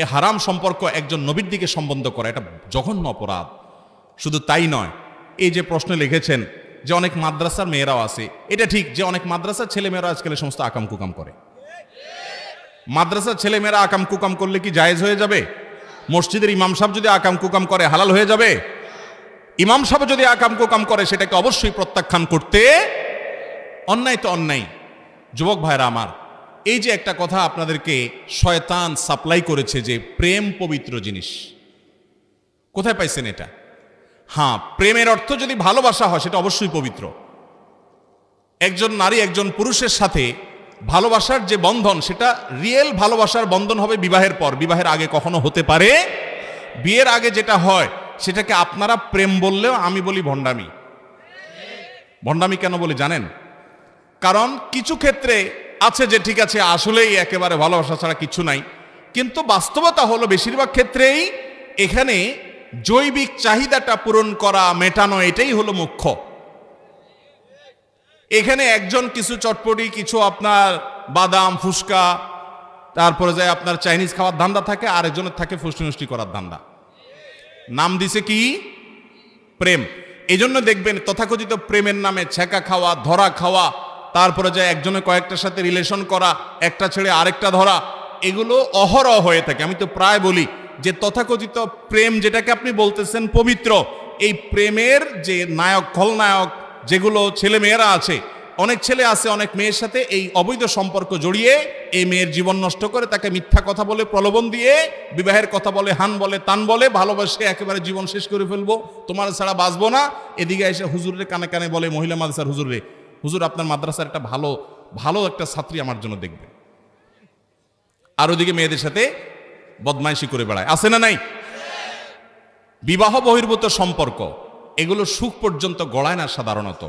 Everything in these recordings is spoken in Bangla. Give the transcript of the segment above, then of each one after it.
এ হারাম সম্পর্ক একজন নবীর দিকে সম্বন্ধ করা এটা জঘন্য অপরাধ। শুধু তাই নয়, এই যে প্রশ্ন লিখেছেন যে অনেক মাদ্রাসার মেয়েরাও আছে, এটা ঠিক যে অনেক মাদ্রাসার ছেলে মেয়েরা আজকাল সমস্ত আকাম কুকাম করে। মাদ্রাসার ছেলে মেয়েরা আকাম কুকাম করলে কি জায়েজ হয়ে যাবে? মসজিদের ইমাম সাহেব যদি আকাম কুকাম করে হালাল হয়ে যাবে? ইমাম সাহেব যদি আকাম কুকাম করে সেটাকে অবশ্যই প্রত্যাখ্যান করতে, অন্যায় তো অন্যায়। যুবক ভাইরা আমার, এই যে একটা কথা আপনাদেরকে শয়তান সাপ্লাই করেছে যে প্রেম পবিত্র জিনিস, কোথায় পাইছেন এটা? হ্যাঁ, প্রেমের অর্থ যদি ভালোবাসা হয় সেটা অবশ্যই পবিত্র। একজন নারী একজন পুরুষের সাথে ভালোবাসার যে বন্ধন সেটা রিয়েল ভালোবাসার বন্ধন হবে বিবাহের পর, বিবাহের আগে কখনো হতে পারে। বিয়ের আগে যেটা হয় সেটাকে আপনারা প্রেম বললেও আমি বলি ভণ্ডামি। ভণ্ডামি কেন বলি জানেন? কারণ কিছু ক্ষেত্রে আছে যে ঠিক আছে আসলেই একেবারে ভালোবাসা ছাড়া কিছু নাই, কিন্তু বাস্তবতা হলো বেশিরভাগ ক্ষেত্রেই এখানে জৈবিক চাহিদাটা পূরণ করা, মেটানো, এটাই হলো মুখ্য। এখানে একজন কিছু চটপটি, কিছু আপনার বাদাম ফুসকা, তারপরে যায় আপনার চাইনিজ খাওয়ার ধান্দা থাকে, আর একজনের থাকে ফুষ্টি করার ধান্দা। নাম দিছে কি? প্রেম। এই জন্য দেখবেন তথাকথিত প্রেমের নামে ছেঁকা খাওয়া, ধরা খাওয়া, তারপরে যায় একজনের কয়েকটার সাথে রিলেশন করা, একটা ছেড়ে আরেকটা ধরা, এগুলো অহরহ হয়ে থাকে। আমি তো প্রায় বলি যে তথাকথিত প্রেম যেটাকে আপনি বলতেছেন পবিত্র, এই প্রেমের যে নায়ক খলনায়ক যেগুলো ছেলে মেয়েরা আছে, অনেক ছেলে আছে অনেক মেয়ের সাথে এই অবৈধ সম্পর্ক জড়িয়ে এই মেয়ের জীবন নষ্ট করে, তাকে মিথ্যা কথা বলে প্রলোভন দিয়ে বিবাহের কথা বলে, হান বলে, তান বলে, ভালোবাসে একেবারে জীবন শেষ করে ফেলবো, তোমার ছাড়া বাঁচবো না। এদিকে এসে হুজুরের কানে কানে বলে, মহিলা মাদ্রাসার হুজুরে, হুজুর আপনার মাদ্রাসার একটা ভালো একটা ছাত্রী আমার জন্য দেখবে। আর ওদিকে মেয়েদের সাথে বদমাইশি করে বেড়ায়, আছে না নাই? বিবাহ বহির্ভূত সম্পর্ক এগুলো সুখ পর্যন্ত গড়ায় না সাধারণত।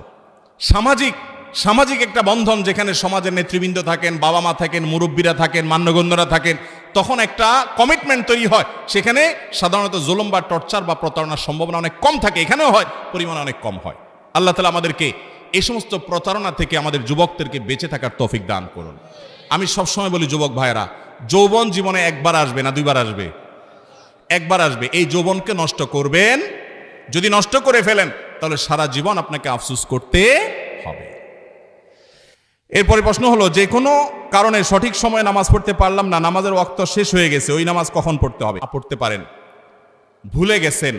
সামাজিক একটা বন্ধন, যেখানে সমাজের নেতৃবৃন্দ থাকেন, বাবা মা থাকেন, মুরব্বীরা থাকেন, মান্যগণ্যরা থাকেন, তখন একটা কমিটমেন্ট তৈরি হয়। সেখানে সাধারণত জুলুম বা টর্চার বা প্রতারণার সম্ভাবনা অনেক কম থাকে, এখানেও হয়, পরিমাণ অনেক কম হয়। আল্লাহ তাআলা আমাদেরকে এই সমস্ত প্রতারণা থেকে আমাদের যুবকদেরকে বেঁচে থাকার তৌফিক দান করুন। আমি সবসময় বলি যুবক ভাইয়েরা, যৌবন জীবনে একবার আসবে না দুইবার আসবে? একবার আসবে। এই যৌবনকে নষ্ট করবেন, যদি নষ্ট করে ফেলেন তাহলে সারা জীবন আপনাকে আফসোস করতে হবে। এরপরে প্রশ্ন হলো, যে কোনো কারণে সঠিক সময়ে নামাজ পড়তে পারলাম না, নামাজের ওয়াক্ত শেষ হয়ে গেছে, ওই নামাজ কখন পড়তে হবে? পড়তে পারেন। ভুলে গেছেন,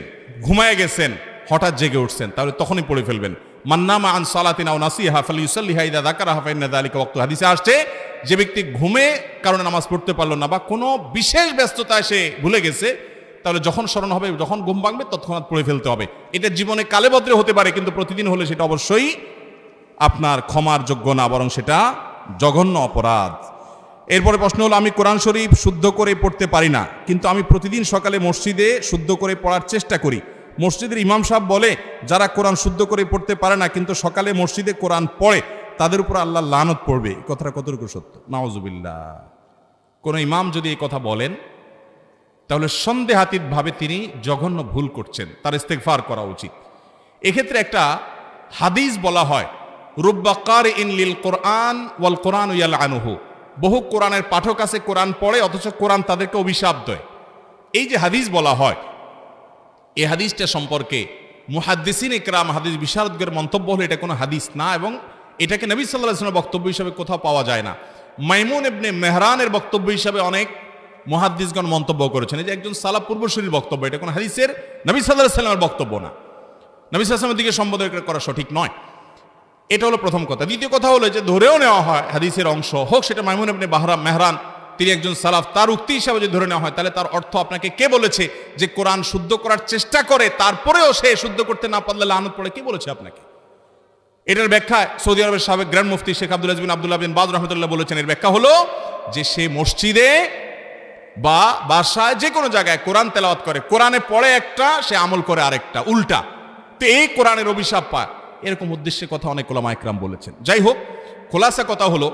ঘুমায় গেছেন, হঠাৎ জেগে উঠছেন, তাহলে তখনই পড়ে ফেলবেন। মান্নামা আন সালাতিন আও নাসিহা ফালিউসাল্লিহা ইযা যাকারাহা ফাইন্না যালিকা ওয়াক্তু। হাদিসে আসছে যে ব্যক্তি ঘুমে কারণে নামাজ পড়তে পারলো না বা কোনো বিশেষ ব্যস্ততায় সে ভুলে গেছে, তাহলে যখন স্মরণ হবে, যখন ঘুম ভাঙবে তৎক্ষণাৎ পড়ে ফেলতে হবে। এটা জীবনে কালে বদলে হতে পারে, কিন্তু প্রতিদিন হলে সেটা অবশ্যই আপনার ক্ষমার যোগ্য না, বরং সেটা জঘন্য অপরাধ। এরপরে প্রশ্ন হলো, আমি কোরআন শরীফ শুদ্ধ করে পড়তে পারি না, কিন্তু আমি প্রতিদিন সকালে মসজিদে শুদ্ধ করে পড়ার চেষ্টা করি। মসজিদের ইমাম সাহেব বলে যারা কোরআন শুদ্ধ করে পড়তে পারে না কিন্তু সকালে মসজিদে কোরআন পড়ে তাদের উপর আল্লাহ লানত পড়বে, এই কথাটা কতটুকু সত্য? নাউজুবিল্লাহ। কোন ইমাম যদি এই কথা বলেন তাহলে সন্দেহাতীতভাবে তিনি জঘন্য ভুল করছেন, তার ইস্তেগফার করা উচিত। এক্ষেত্রে একটা হাদিস বলা হয়, রুব্বা কারিইন লিল কোরআন ওয়াল কোরআন ইয়ালআনুহু। বহু কোরআনের পাঠক আছে কোরআন পড়ে অথচ কোরআন তাদেরকে অভিশাপ দেয়। এই যে হাদিস বলা হয়, এই হাদিসটা সম্পর্কে মুহাদ্দিসিন ইকরাম, হাদিস বিশারদদের মন্তব্য হলো এটা কোনো হাদিস না, এবং এটাকে নবী সাল্লাল্লাহু আলাইহি ওয়াসাল্লামের বক্তব্য হিসেবে কোথাও পাওয়া যায় না। মাইমুন ইবনে মেহরানের বক্তব্য হিসেবে অনেক মুহাদ্দিসগণ মন্তব্য করেছেন, এই যে একজন সালাফ পূর্বসূরির বক্তব্য, এটা কোনো হাদিসের নবী সাল্লাল্লাহু আলাইহি ওয়াসাল্লামের বক্তব্য না, নবী সাল্লাল্লাহু আলাইহি ওয়াসাল্লামের দিকে সম্বোধন করা সঠিক নয়। এটা হলো প্রথম কথা। দ্বিতীয় কথা হলো যে ধরেও নেওয়া হয় হাদিসের অংশ হোক সেটা মাইমুন ইবনে মেহরান, তিনি একজন সালাফ, তার উক্তি হিসাবে যদি ধরে নেওয়া হয় তাহলে তার অর্থ আপনাকে কে বলেছে যে কোরআন শুদ্ধ করার চেষ্টা করে তারপরেও সে শুদ্ধ করতে না পারলে লানত পড়ে, কে বলেছে আপনাকে? এটার ব্যাখ্যা সৌদি আরবের সাবেক গ্র্যান্ড মুফতি শেখ আব্দুল আজিজ বিন আব্দুল্লাহ বিন বাজ রাহমাতুল্লাহ বলেছেন। এর ব্যাখ্যা হলো যে সে মসজিদে বা বাসায় যে কোনো জায়গায় কোরআন তেলাওয়াত করে, কোরআনে পড়ে একটা, সে আমল করে আরেকটা, উল্টা, তো এই কোরআনের অভিশাপ পায়, এরকম উদ্দেশ্যে কথা অনেক উলামা ইকরাম বলেছেন। যাই হোক, খোলাসা কথা হলো,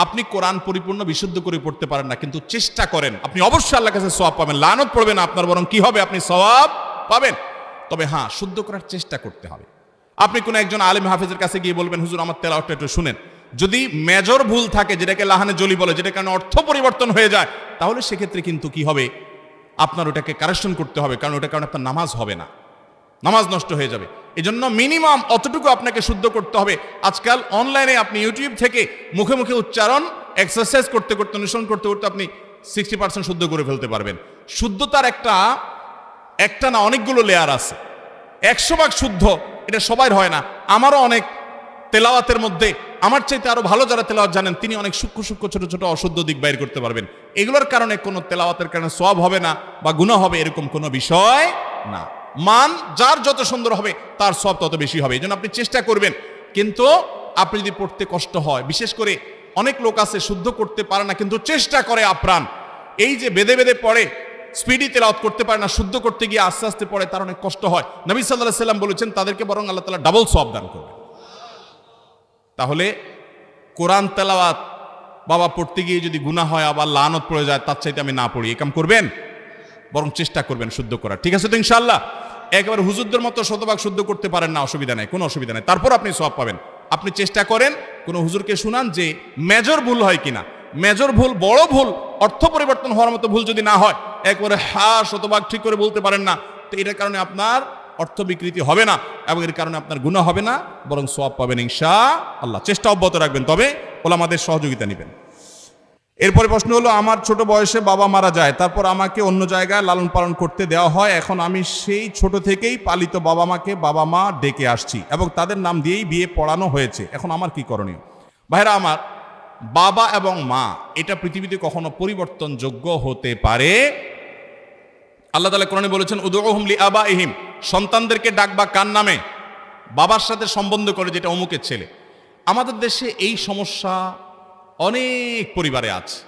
আপনি কোরআন পরিপূর্ণ বিশুদ্ধ করে পড়তে পারেন না কিন্তু চেষ্টা করেন, আপনি অবশ্যই আল্লাহর কাছে সওয়াব পাবেন, লানত পড়বে না আপনার, বরং কি হবে, আপনি সওয়াব পাবেন। তবে হ্যাঁ, শুদ্ধ করার চেষ্টা করতে হবে। আপনি কোনো একজন আলেম হাফেজের কাছে গিয়ে বলবেন, হুজুর আমার তেলাওয়াতটা একটু শুনেন, যদি মেজর ভুল থাকে, যেটাকে লাহানে জলি বলে, যেটা কারণে অর্থ পরিবর্তন হয়ে যায়, তাহলে সেক্ষেত্রে কিন্তু কি হবে, আপনার ওটাকে কারেকশন করতে হবে, কারণ ওটার কারণে আপনার নামাজ হবে না, নামাজ নষ্ট হয়ে যাবে। এই জন্য মিনিমাম অতটুকু আপনাকে শুদ্ধ করতে হবে। আজকাল অনলাইনে আপনি ইউটিউব থেকে মুখে মুখে উচ্চারণ এক্সারসাইজ করতে করতে, অনুসরণ করতে করতে আপনি 60% শুদ্ধ করে ফেলতে পারবেন। শুদ্ধতার একটা না অনেকগুলো লেয়ার আছে। 100% শুদ্ধ এটা সবার হয় না। আমারও অনেক তেলাওয়াতের মধ্যে আমার চাইতে আরো ভালো যারা তেলাওয়াত জানেন, তিনি অনেক সূক্ষ্ম সূক্ষ্ম ছোট ছোট অশুদ্ধ দিক বাইর করতে পারবেন। এগুলোর কারণে কোনো তেলাওয়াতের কারণে সওয়াব হবে না বা গুনাহ হবে এরকম কোনো বিষয় না। মান যার যত সুন্দর হবে তার সওয়াব তত বেশি হবে। এই জন্য আপনি চেষ্টা করবেন। কিন্তু আপনি যদি পড়তে কষ্ট হয়, বিশেষ করে অনেক লোক আছে শুদ্ধ করতে পারে না কিন্তু চেষ্টা করে আপ্রাণ, এই যে বেদে বেদে পড়ে স্পিডি তেলাওয়াত করতে পারে না, শুদ্ধ করতে গিয়ে আস্তে আস্তে পড়ে, তার অনেক কষ্ট হয়। নবী সাল্লাল্লাহু আলাইহি সাল্লাম বলেছেন তাদেরকে বরং আল্লাহ তাআলা ডাবল সওয়াব দান করবে। তাহলে কোরআন তেলাওয়াত বাবা পড়তে গিয়ে যদি গুনাহ হয় আবার লানত পড়ে যায়, তার চাইতে আমি না পড়ি, এই কাম করবেন, বরং চেষ্টা করবেন শুদ্ধ করার। ঠিক আছে তো ইনশাআল্লাহ? একেবারে হুজুরদের মতো শতভাগ শুদ্ধ করতে পারেন না, অসুবিধা নাই, কোনো অসুবিধা নাই, তারপর আপনি সওয়াব পাবেন। আপনি চেষ্টা করেন, কোনো হুজুরকে শুনান যে মেজর ভুল হয় কিনা। মেজর ভুল, বড় ভুল, অর্থ পরিবর্তন হওয়ার মতো ভুল যদি না হয়, একবারে শতভাগ ঠিক করে বলতে পারেন না, তো এটার কারণে আপনার অর্থ বিকৃতি হবে না এবং এর কারণে আপনার গুনাহ হবে না, বরং সওয়াব পাবেন ইনশাআল্লাহ। চেষ্টা অব্যাহত রাখবেন, তবে ওলামাদের সহযোগিতা নেবেন। এরপরে প্রশ্ন হলো, আমার ছোট বয়সে বাবা মারা যায়, তারপর আমাকে অন্য জায়গায় লালন পালন করতে দেওয়া হয়। এখন আমি সেই ছোট থেকেই পালিত বাবা মাকে বাবা মা ডেকে আসছি এবং তাদের নাম দিয়েই বিয়ে পড়ানো হয়েছে। এখন আমার কি করণীয়? ভাইরা আমার, বাবা এবং মা এটা পৃথিবীতে কখনো পরিবর্তনযোগ্য হতে পারে। আল্লাহ তাআলা কোরআনে বলেছেন, উদউহুম লিআবাইহিম, সন্তানদেরকে ডাকবা কার নামে? বাবার সাথে সম্বন্ধ করে, যেটা অমুকের ছেলে। আমাদের দেশে এই সমস্যা অনেক পরিবারে আছে,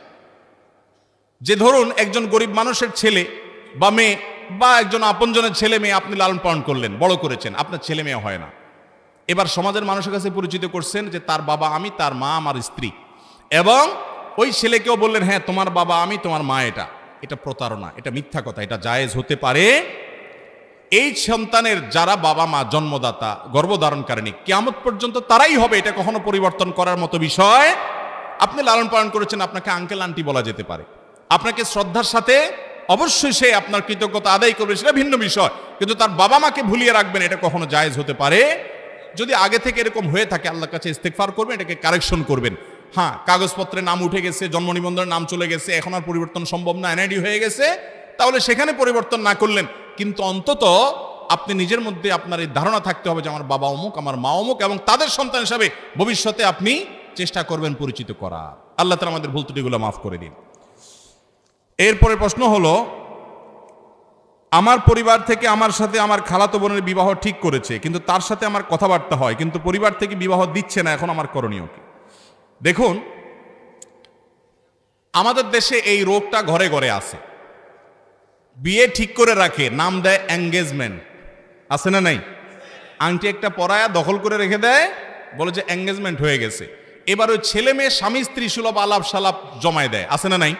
যে ধরুন একজন গরিব মানুষের ছেলে বা মেয়ে বা একজন আপনজনের ছেলে মেয়ে আপনি লালন পালন করলেন, বড় করেছেন, আপনার ছেলে মেয়ে হয় না। এবার সমাজের মানুষের কাছে পরিচিত করছেন যে তার বাবা আমি, তার মা আমার স্ত্রী, এবং ওই ছেলেকেও বললেন হ্যাঁ তোমার বাবা আমি, তোমার মা। এটা প্রতারণা, এটা মিথ্যা কথা, এটা জায়েজ হতে পারে। এই সন্তানের যারা বাবা মা জন্মদাতা, গর্ভধারণকারিণী, কিয়ামত পর্যন্ত তারাই হবে, এটা কখনো পরিবর্তন করার মতো বিষয়। আপনি লালন পালন করেছেন, আপনাকে আঙ্কেল আন্টি বলা যেতে পারে, আপনাকে শ্রদ্ধার সাথে অবশ্যই সে আপনার কৃতজ্ঞতা আদায় করবে, সেটা ভিন্ন বিষয়, কিন্তু তার বাবা মাকে ভুলিয়ে রাখবেন, এটা কখনো জায়েজ হতে পারে। যদি আগে থেকে এরকম হয়ে থাকে আল্লাহর কাছে ইস্তেগফার করবেন, এটাকে কারেকশন করবেন। হ্যাঁ, কাগজপত্রে নাম উঠে গেছে, জন্ম নিবন্ধনের নাম চলে গেছে, এখন আর পরিবর্তন সম্ভব না, এনআইডি হয়ে গেছে, তাহলে সেখানে পরিবর্তন না করলেন, কিন্তু অন্তত আপনি নিজের মধ্যে আপনার এই ধারণা থাকতে হবে যে আমার বাবা অমুক, আমার মা অমুক, এবং তাদের সন্তান হিসাবে ভবিষ্যতে আপনি চেষ্টা করবেন পরিচিত করার। আল্লাহ তাআলা আমাদের ভুল ত্রুটিগুলো মাফ করে দিন। এরপরে প্রশ্ন হলো, আমার পরিবার থেকে আমার সাথে আমার খালাতো বোনের বিবাহ ঠিক করেছে, কিন্তু তার সাথে আমার কথাবার্তা হয়, কিন্তু পরিবার থেকে বিবাহ দিচ্ছে না, এখন আমার করণীয় কি? দেখুন, আমাদের দেশে এই রোগটা ঘরে ঘরে আছে। বিয়ে ঠিক করে রাখে, নাম দেয় এঙ্গেজমেন্ট, আছে না নাই? আংটি একটা পরায়া দখল করে রেখে দেয়, বলে যে এঙ্গেজমেন্ট হয়ে গেছে। এবার ওই ছেলে মেয়ে স্বামী স্ত্রী সুলভ আলাপ সালাপ জমায় দেয়, আছে না নাই?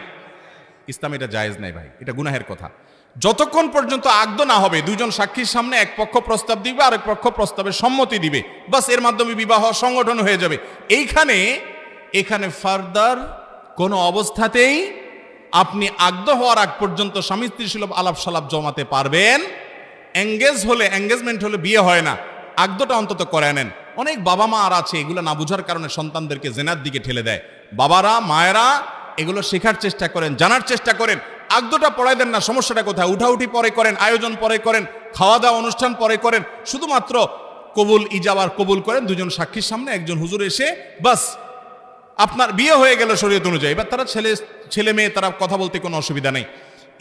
ইসলাম এটা জায়েজ নাই ভাই, এটা গুনাহের কথা। যতক্ষণ পর্যন্ত আগদ না হবে, দুইজন সাক্ষীর সামনে এক পক্ষ প্রস্তাব দিবে, আরেক পক্ষ প্রস্তাবের সম্মতি দিবে, বাস এর মাধ্যমে বিবাহ সংগঠন হয়ে যাবে। এখানে ফার্দার কোনো অবস্থাতেই আপনি আগদ হওয়ার আগ পর্যন্ত স্বামী স্ত্রী সুলভ আলাপ সালাপ জমাতে পারবেন। এঙ্গেজমেন্ট হলে বিয়ে হয় না, আগদটা অন্তত করে নেন। অনেক বাবা মা আর আছে এগুলো না বুঝার কারণে সন্তানদেরকে জেনার দিকে ঠেলে দেয়। বাবারা মায়েরা এগুলো শেখার চেষ্টা করেন, জানার চেষ্টা করেন, আগদটা পড়াই দেন না। সমস্যাটা কোথায়? উঠাউঠি পরে করেন, আয়োজন পরে করেন, খাওয়া দাওয়া অনুষ্ঠান পরে করেন, শুধুমাত্র কবুল ইজাবার কবুল করেন দুজন সাক্ষীর সামনে, একজন হুজুর এসে বাস আপনার বিয়ে হয়ে গেল শরীয়ত অনুযায়ী। এবার তারা ছেলে মেয়ে তারা কথা বলতে কোনো অসুবিধা নেই।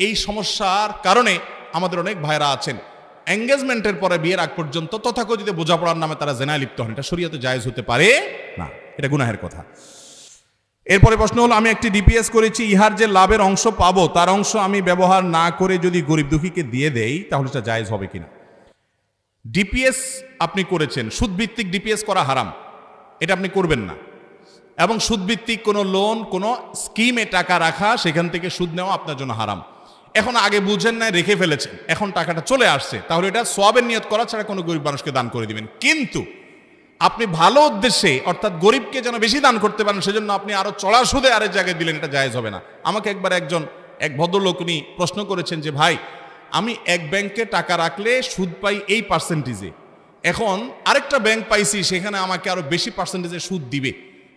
এই সমস্যার কারণে আমাদের অনেক ভাইরা আছেন এঙ্গেজমেন্টের পরে বিয়ের আগ পর্যন্ত তথাকথিত বোঝাপড়ার নামে তারা জেনায় লিপ্ত হন। এটা শরীয়তে জায়েজ হতে পারে না, এটা গুনাহের কথা। এরপরে প্রশ্ন হলো, আমি একটি ডিপিএস করেছি, ইহার যে লাভের অংশ পাবো তার অংশ আমি ব্যবহার না করে যদি গরিব দুঃখীকে দিয়ে দেই, তাহলে এটা জায়েজ হবে কিনা? ডিপিএস আপনি করেছেন, সুদভিত্তিক ডিপিএস করা হারাম, এটা আপনি করবেন না। এবং সুদভিত্তিক কোনো লোন, কোনো স্কিমে টাকা রাখা, সেখান থেকে সুদ নেওয়া আপনার জন্য হারাম। এখন আগে বুঝেন নাই, রেখে ফেলেছেন, এখন টাকাটা চলে আসছে, তাহলে এটা সওয়াবের নিয়ত করা ছাড়া কোনো গরিব মানুষকে দান করে দিবেন। কিন্তু আপনি ভালো উদ্দেশ্যে, অর্থাৎ গরিবকে যেন বেশি দান করতে পারেন, সেজন্য আপনি আরো চড়া সুদে আরেক জায়গায় দিলেন, এটা জায়েজ হবে না। আমাকে একবার একজন এক ভদ্রলোক উনি প্রশ্ন করেছেন যে ভাই, আমি এক ব্যাংকে টাকা রাখলে সুদ পাই এই পার্সেন্টেজে, এখন আরেকটা ব্যাংক পাইছি সেখানে আমাকে আরো বেশি পার্সেন্টেজে সুদ দিবে,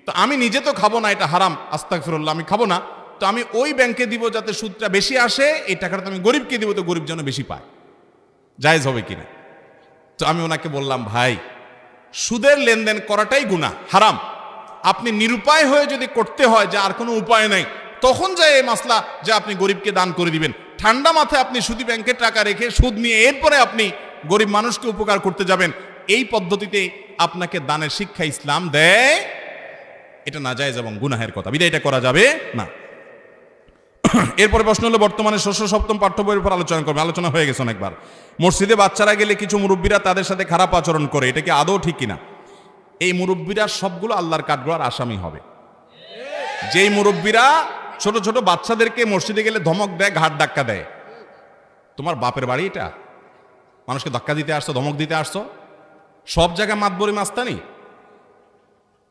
তো আমি নিজে তো খাবো না, এটা হারাম, আস্তাগফিরুল্লাহ, আমি খাবো না, তো আমি ওই ব্যাংকে দিব যাতে সুদটা বেশি আসে, এই টাকাটা তো আমি গরিবকে দিব, তো গরিব যেন বেশি পায়, জায়েজ হবে কিনা? তো আমি ওনাকে বললাম, ভাই সুদের লেনদেন করাটাই গুনাহ, হারাম। আপনি নিরুপায় হয়ে যদি করতে হয় যে আর কোনো উপায় নাই, তখন যায় এই মাসলা যে আপনি গরিবকে দান করে দিবেন। ঠান্ডা মাথায় আপনি সুদী ব্যাংকে টাকা রেখে সুদ নিয়ে এরপরে আপনি গরিব মানুষকে উপকার করতে যাবেন, এই পদ্ধতিতে আপনাকে দানের শিক্ষা ইসলাম দেয়, এটা নাজায়েজ এবং গুনাহের কথা, বিধায় এটা করা যাবে না। এরপরে প্রশ্ন হলো, বর্তমানে ষষ্ঠ সপ্তম পাঠ্য বইয়ের উপর আলোচনা করবে, আলোচনা হয়ে গেছে অনেকবার। মসজিদে বাচ্চারা গেলে কিছু মুরব্বীরা তাদের সাথে খারাপ আচরণ করে, এটা কি আদৌ ঠিক কিনা? এই মুরব্বীরা সবগুলো আল্লাহর কাঠগড়ার আসামি হবে। যেই মুরব্বীরা ছোট ছোট বাচ্চাদেরকে মসজিদে গেলে ধমক দেয়, ঘাট ধাক্কা দেয়, তোমার বাপের বাড়ি এটা? মানুষকে ধাক্কা দিতে আসছো, ধমক দিতে আসছো? সব জায়গায় মাতবরি মাস্তানি।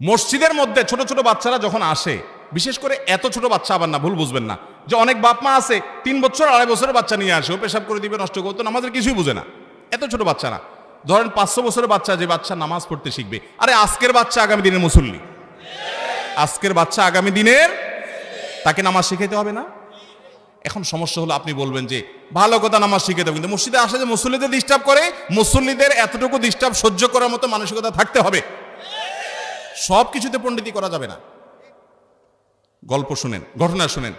মসজিদের মধ্যে ছোট ছোট বাচ্চারা যখন আসে, বিশেষ করে এত ছোট বাচ্চা আবার না, ভুল বুঝবেন না, যে অনেক বাপ মা আছে 3 বছর 2.5 বছরের বাচ্চা নিয়ে আসে, ও পেশাব করে দিবে, নষ্ট করতো, নামাজের কিছুই বুঝে না, এত ছোট বাচ্চা না। ধরেন 500 বছরের বাচ্চা, যে বাচ্চা নামাজ পড়তে শিখবে, আরে আজকের বাচ্চা আগামী দিনের মুসল্লি, আজকের বাচ্চা আগামী দিনের, তাকে নামাজ শিখাইতে হবে না? এখন সমস্যা হলো, আপনি বলবেন যে ভালো কথা, নামাজ শিখাইতে হবে, কিন্তু মসজিদে আসে যে মুসল্লিদের ডিস্টার্ব করে, মুসল্লিদের এতটুকু ডিস্টার্ব সহ্য করার মতো মানসিকতা থাকতে হবে। সব কিছুতে পণ্ডিতি করা যাবে না। গল্প শুনেন, ঘটনা শুনেন।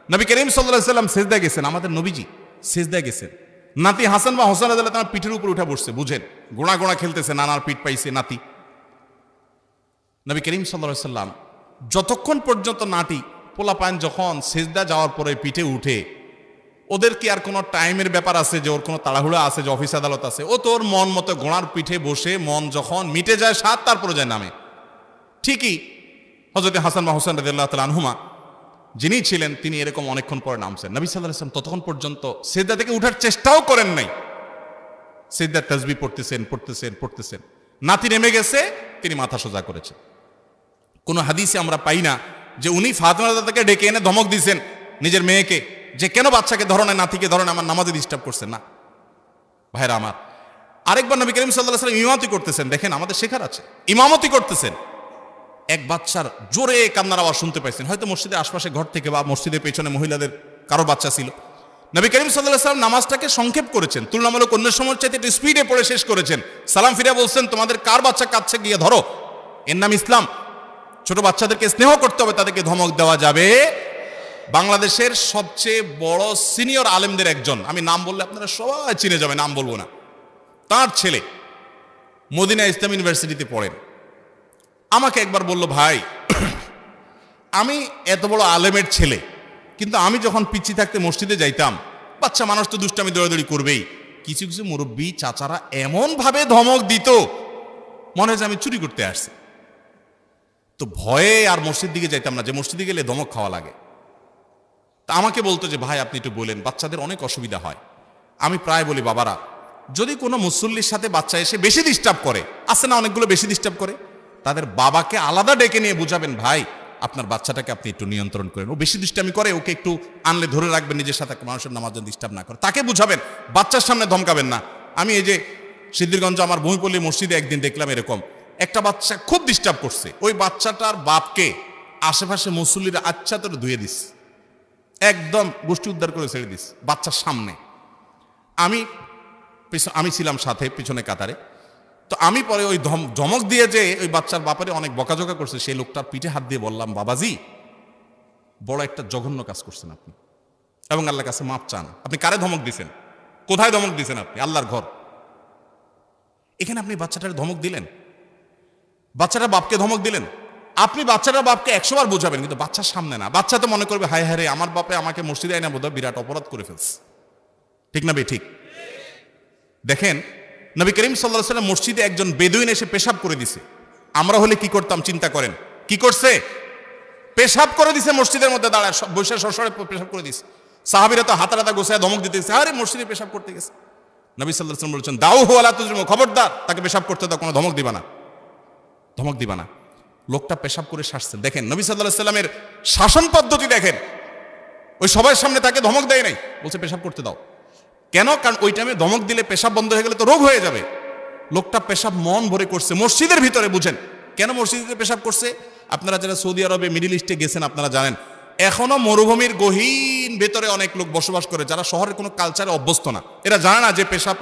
নবী করিম সাল্লাল্লাহু আলাইহি ওয়াসাল্লাম সিজদায় গেছেন, আমাদের নবীজি সিজদায় গেছেন, নাতি হাসান বা হোসেন রাদিয়াল্লাহু তাআলা পিঠের উপর উঠে বসছে, বুঝেন, গোড়া গোড়া খেলতেছে, নানার পিঠ পাইছে নাতি। নবী করিম সাল্লাল্লাহু আলাইহি ওয়াসাল্লাম যতক্ষণ পর্যন্ত নাতি পোলাপান যখন সিজদা যাওয়ার পরে পিঠে উঠে, ওদের কি আর কোনো টাইমের ব্যাপার আছে যে ওর কোনো তাড়াহুড়া আছে যে অফিস আদালত আছে? ও তোর মন মতো গোড়ার পিঠে বসে, মন যখন মিটে যায় সাত, তারপরে যায় নামে। ঠিকই হযরত হাসান বা হোসেন রাদিয়াল্লাহু তাআলা আনহুমা যিনি ছিলেন, তিনি এরকম অনেকক্ষণ পরে নামছেন। নবী সাল্লাল্লাহু আলাইহি ওয়াসাল্লাম ততক্ষণ পর্যন্ত সিজদা থেকে উঠার চেষ্টাও করেন নাই, সিজদার তাসবিহ পড়তেছেন পড়তেছেন পড়তেছেন। নাতি নেমে গেছে, তিনি মাথা সোজা করেছেন। কোনো হাদিসে আমরা পাই না যে উনি ফাতেমা রাদিয়াল্লাহু ডেকে এনে ধমক দিয়েছেন নিজের মেয়েকে, যে কেন বাচ্চাকে ধরো না, নাতিকে ধরো না, আমার নামাজে ডিস্টার্ব করছেন না। ভাইরা আমার, আরেকবার নবী করিম সাল্লাল্লাহু আলাইহি ওয়াসাল্লাম ইমামতি করতেছেন, দেখেন আমাদের শেখার আছে, ইমামতি করতেছেন, এক বাচ্চার জোরে কান্নার আওয়াজ শুনতে পাইছেন, হয়তো মসজিদের আশপাশে ঘর থেকে বা মসজিদের পেছনে মহিলাদের কারো বাচ্চা ছিল। নবী করিম সাল্লাল্লাহু আলাইহি ওয়াসাল্লাম নামাজটাকে সংক্ষেপ করেছেন, তুলনামূলক অন্য সময়ের চাইতে একটু স্পিডে পড়ে শেষ করেছেন। সালাম ফিরে বলছেন, তোমাদের কার বাচ্চা কাঁদছে গিয়ে ধরো, এর নাম ইসলাম। ছোট বাচ্চাদেরকে স্নেহ করতে হবে, তাদেরকে ধমক দেওয়া যাবে। বাংলাদেশের সবচেয়ে বড় সিনিয়র আলেমদের একজন, আমি নাম বললে আপনারা সবাই চিনে যাবে, নাম বলবো না, তার ছেলে মদিনা ইসলাম ইউনিভার্সিটিতে পড়েন। আমাকে একবার বলল, ভাই আমি এত বড় আলেমের ছেলে, কিন্তু আমি যখন পিচ্ছি থাকতে মসজিদে যাইতাম, বাচ্চা মানুষ তো দুষ্টামি দৌড়াদৌড়ি করবেই, কিছু কিছু মুরব্বী চাচারা এমন ভাবে ধমক দিত, মনে হয় যে আমি চুরি করতে আসছি। তো ভয়ে আর মসজিদ দিকে যাইতাম না, যে মসজিদে গেলে ধমক খাওয়া লাগে। তা আমাকে বলতো যে ভাই আপনি একটু বলেন, বাচ্চাদের অনেক অসুবিধা হয়। আমি প্রায় বলি, বাবারা যদি কোনো মুসল্লির সাথে বাচ্চা এসে বেশি ডিস্টার্ব করে, আছে না অনেকগুলো বেশি ডিস্টার্ব করে, তাদের বাবাকে আলাদা ডেকে নিয়ে বুঝাবেন, ভাই আপনার বাচ্চাটাকে আপনি একটু নিয়ন্ত্রণ করেন, ও বেশি দুষ্টামি করে, ওকে একটু আনলে ধরে রাখবেন নিজের সাথে, মানুষের নামাজ যেন ডিস্টার্ব না করে, তাকে বুঝাবেন, বাচ্চার সামনে ধমকাবেন না। আমি এই যে সিদ্ধিরগঞ্জ আমার ভূমিপল্লী মসজিদে একদিন দেখলাম এরকম একটা বাচ্চা খুব ডিস্টার্ব করছে, ওই বাচ্চাটার বাপকে আশেপাশে মুসল্লিরা আচ্ছা তোর ধুয়ে দিস, একদম গোষ্ঠী উদ্ধার করে ছেড়ে দিস বাচ্চার সামনে। আমি ছিলাম সাথে পিছনে কাতারে, তো আমি পরে ওই ধমক দিয়ে যে ওই বাচ্চার বাপারে অনেক বকাঝকা করছে, সেই লোকটার পিঠে হাত দিয়ে বললাম, বাবাজি বড় একটা জঘন্য কাজ করছেন আপনি, এবং আল্লাহর কাছে মাপ চান। আপনি কারে ধমক দিছেন? কোথায় ধমক দিছেন আপনি? আল্লাহর ঘর, এখানে আপনি বাচ্চাটার ধমক দিলেন, বাচ্চাটার বাপকে ধমক দিলেন। আপনি বাচ্চাটার বাপকে 100 বার বোঝাবেন, কিন্তু বাচ্চার সামনে না। বাচ্চা তো মনে করবে, হায় হায় রে, আমার বাপে আমাকে মসজিদে আইনা বোধহয় বিরাট অপরাধ করে ফেলছে। ঠিক না ভাই? ঠিক। দেখেন নবী করিম সাল্লাল্লাহু আলাইহি ওয়াসাল্লাম মসজিদে একজন বেদুইন এসে পেশাব করে দিছে, আমরা হলে কি করতাম চিন্তা করেন। কি করছে? পেশাব করে দিছে, মসজিদের মধ্যে দাঁড়ায় বসে সরসরে পেশাব করে দিছে। সাহাবীরা তো হাতারাতা গোছায় ধমক দিতেছে, আরে মসজিদে পেশাব করতে গেছে। নবী সাল্লাল্লাহু আলাইহি ওয়াসাল্লাম বলেছেন, দাউ হু আলা তুজরিমু, খবরদার তাকে পেশাব করতে দাও, কোনো ধমক দিবা না, ধমক দিবা না। লোকটা পেশাব করে শাসছেন। দেখেন নবী সাল্লাল্লাহু আলাইহি ওয়াসাল্লামের শাসন পদ্ধতি দেখেন। ওই সবার সামনে তাকে ধমক দেয় নাই, বলছে পেশাব করতে দাও। কেন? কারণ ওই টাইমে ধমক দিলে পেশাব বন্ধ হয়ে গেলে তো রোগ হয়ে যাবে। লোকটা পেশাব মন ভরে করছে মসজিদের ভিতরে। বুঝেন কেন মসজিদে পেশাব করছে? আপনারা যারা সৌদি আরবে মিডিল ইস্টে গেছেন আপনারা জানেন, এখনো মরুভূমির গহীন ভেতরে অনেক লোক বসবাস করে যারা শহরের কোনো কালচারে অভ্যস্ত না। এরা জানে না যে পেশাব